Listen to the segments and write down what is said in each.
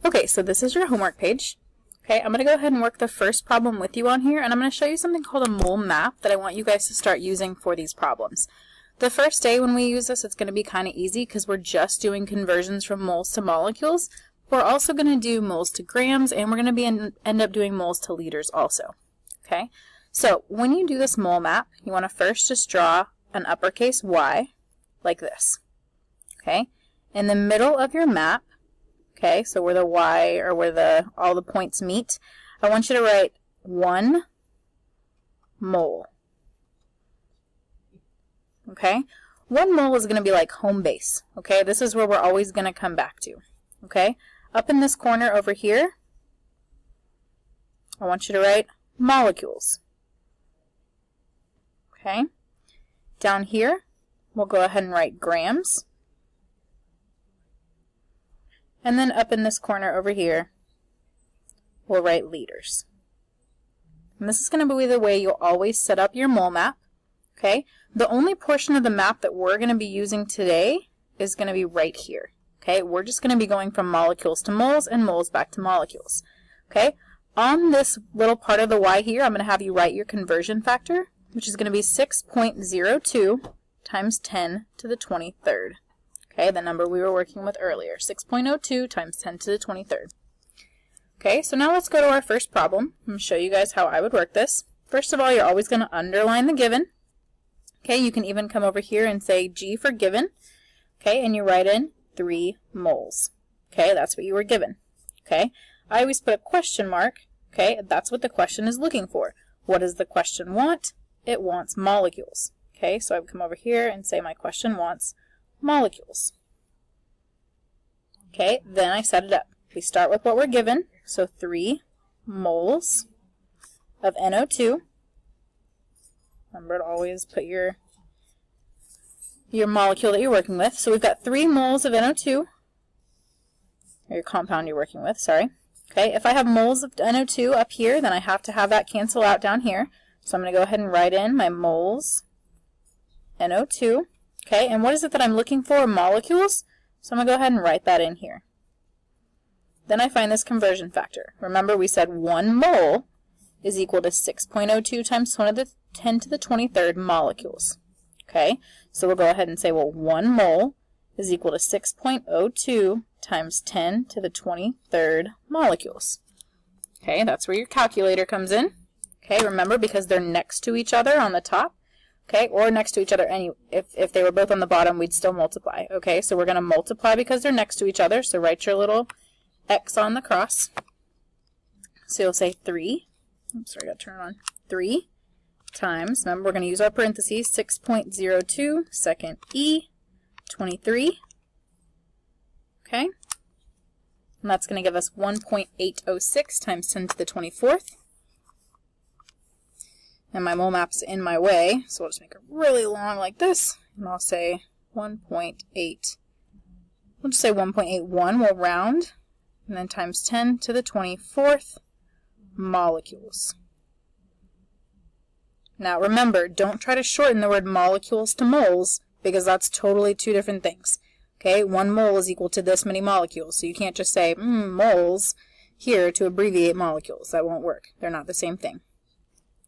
Okay, so this is your homework page. Okay, I'm going to go ahead and work the first problem with you on here, and I'm going to show you something called a mole map that I want you guys to start using for these problems. The first day when we use this, it's going to be kind of easy because we're just doing conversions from moles to molecules. We're also going to do moles to grams, and we're going to end up doing moles to liters also. Okay, so when you do this mole map, you want to first just draw an uppercase Y like this. Okay, in the middle of your map, okay, so where the Y or where all the points meet, I want you to write 1 mole. Okay, 1 mole is going to be like home base. Okay, this is where we're always going to come back to. Okay, up in this corner over here, I want you to write molecules. Okay, down here, we'll go ahead and write grams. And then up in this corner over here, we'll write liters. And this is going to be the way you'll always set up your mole map. Okay, the only portion of the map that we're going to be using today is going to be right here. Okay, we're just going to be going from molecules to moles and moles back to molecules. Okay, on this little part of the Y here, I'm going to have you write your conversion factor, which is going to be 6.02 times 10 to the 23rd. Okay, the number we were working with earlier, 6.02 times 10 to the 23rd. Okay, so now let's go to our first problem. I'm going to show you guys how I would work this. First of all, you're always going to underline the given. Okay, you can even come over here and say G for given. Okay, and you write in 3 moles. Okay, that's what you were given. Okay, I always put a question mark. Okay, that's what the question is looking for. What does the question want? It wants molecules. Okay, so I would come over here and say my question wants molecules. Okay, then I set it up. We start with what we're given, so 3 moles of NO2. Remember to always put your molecule that you're working with. So we've got 3 moles of NO2, or your compound you're working with, sorry. Okay, if I have moles of NO2 up here, then I have to have that cancel out down here. So I'm going to go ahead and write in my moles NO2. Okay, and what is it that I'm looking for? Molecules. So I'm going to go ahead and write that in here. Then I find this conversion factor. Remember, we said 1 mole is equal to 6.02 times 10 to the 23rd molecules. Okay, so we'll go ahead and say, well, 1 mole is equal to 6.02 times 10 to the 23rd molecules. Okay, that's where your calculator comes in. Okay, remember, because they're next to each other on the top. Okay, or next to each other. If they were both on the bottom, we'd still multiply. Okay, so we're going to multiply because they're next to each other. So write your little X on the cross. So you'll say 3. Oops, sorry, I got to turn it on. 3 times, remember we're going to use our parentheses, 6.02 second E, 23. Okay, and that's going to give us 1.806 times 10 to the 24th. And my mole map's in my way, so I'll just make it really long like this, and I'll say 1.8. We'll just say 1.81, we'll round, and then times 10 to the 24th molecules. Now remember, don't try to shorten the word molecules to moles, because that's totally 2 different things. Okay, 1 mole is equal to this many molecules, so you can't just say moles here to abbreviate molecules. That won't work. They're not the same thing.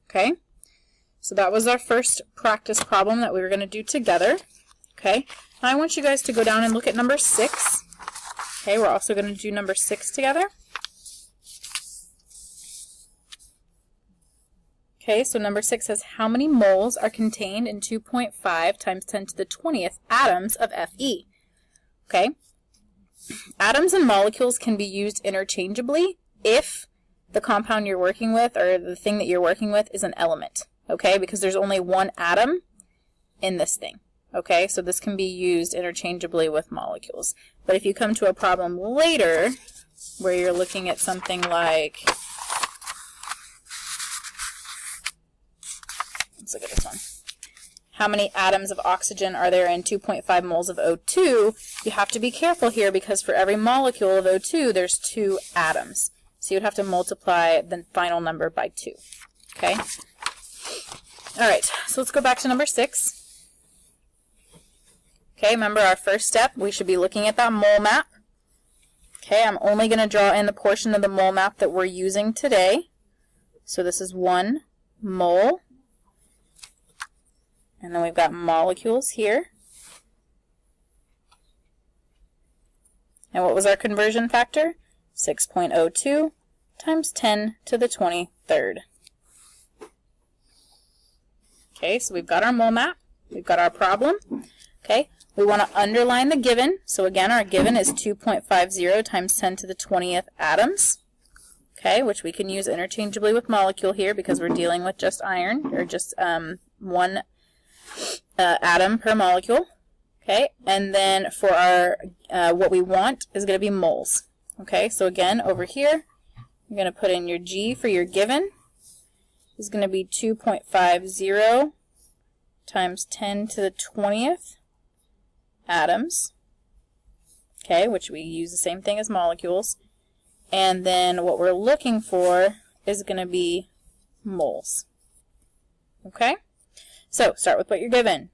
Okay, so that was our first practice problem that we were going to do together. Okay, now I want you guys to go down and look at number 6. Okay, we're also going to do number 6 together. Okay, so number 6 says, how many moles are contained in 2.5 times 10 to the 20th atoms of Fe? Okay, atoms and molecules can be used interchangeably if the compound you're working with, or the thing that you're working with, is an element. Okay, because there's only 1 atom in this thing. Okay, so this can be used interchangeably with molecules. But if you come to a problem later where you're looking at something like, let's look at this one. How many atoms of oxygen are there in 2.5 moles of O2? You have to be careful here because for every molecule of O2, there's 2 atoms. So you'd have to multiply the final number by 2. Okay? All right, so let's go back to number 6. Okay, remember our first step, we should be looking at that mole map. Okay, I'm only going to draw in the portion of the mole map that we're using today. So this is 1 mole. And then we've got molecules here. And what was our conversion factor? 6.02 times 10 to the 23rd. Okay, so we've got our mole map. We've got our problem. Okay, we want to underline the given. So again, our given is 2.50 times 10 to the 20th atoms. Okay, which we can use interchangeably with molecule here because we're dealing with just iron, or just one atom per molecule. Okay, and then for our what we want is going to be moles. Okay, so again, over here, you're going to put in your G for your given. Is going to be 2.50 times 10 to the 20th atoms. Okay, which we use the same thing as molecules. And then what we're looking for is going to be moles. Okay, so start with what you're given.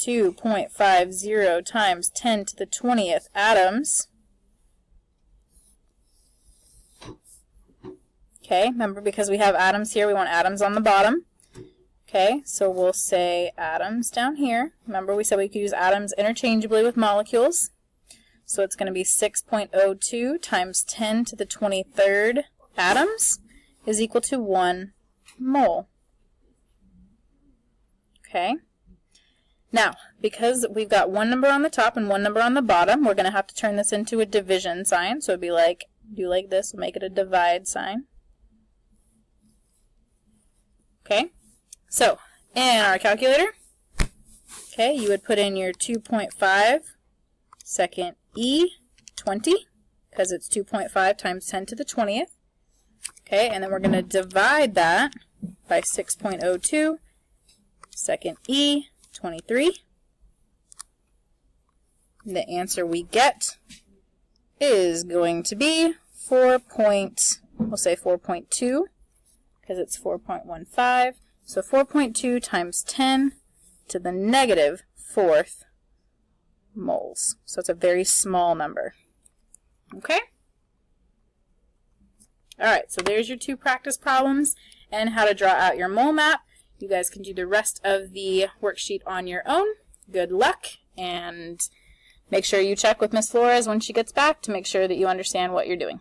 2.50 times 10 to the 20th atoms. Okay, remember, because we have atoms here, we want atoms on the bottom. Okay, so we'll say atoms down here. Remember, we said we could use atoms interchangeably with molecules. So it's going to be 6.02 times 10 to the 23rd atoms is equal to 1 mole. Okay. Now, because we've got one number on the top and one number on the bottom, we're going to have to turn this into a division sign. So it'd be like, do like this, we'll make it a divide sign. Okay, so in our calculator, okay, you would put in your 2.5 second E 20, because it's 2.5 times 10 to the 20th. Okay, and then we're going to divide that by 6.02 second E 23. The answer we get is going to be we'll say 4.2, because it's 4.15. So 4.2 times 10 to the negative 4th moles. So it's a very small number. Okay? Alright, so there's your 2 practice problems and how to draw out your mole map. You guys can do the rest of the worksheet on your own. Good luck, and make sure you check with Miss Flores when she gets back to make sure that you understand what you're doing.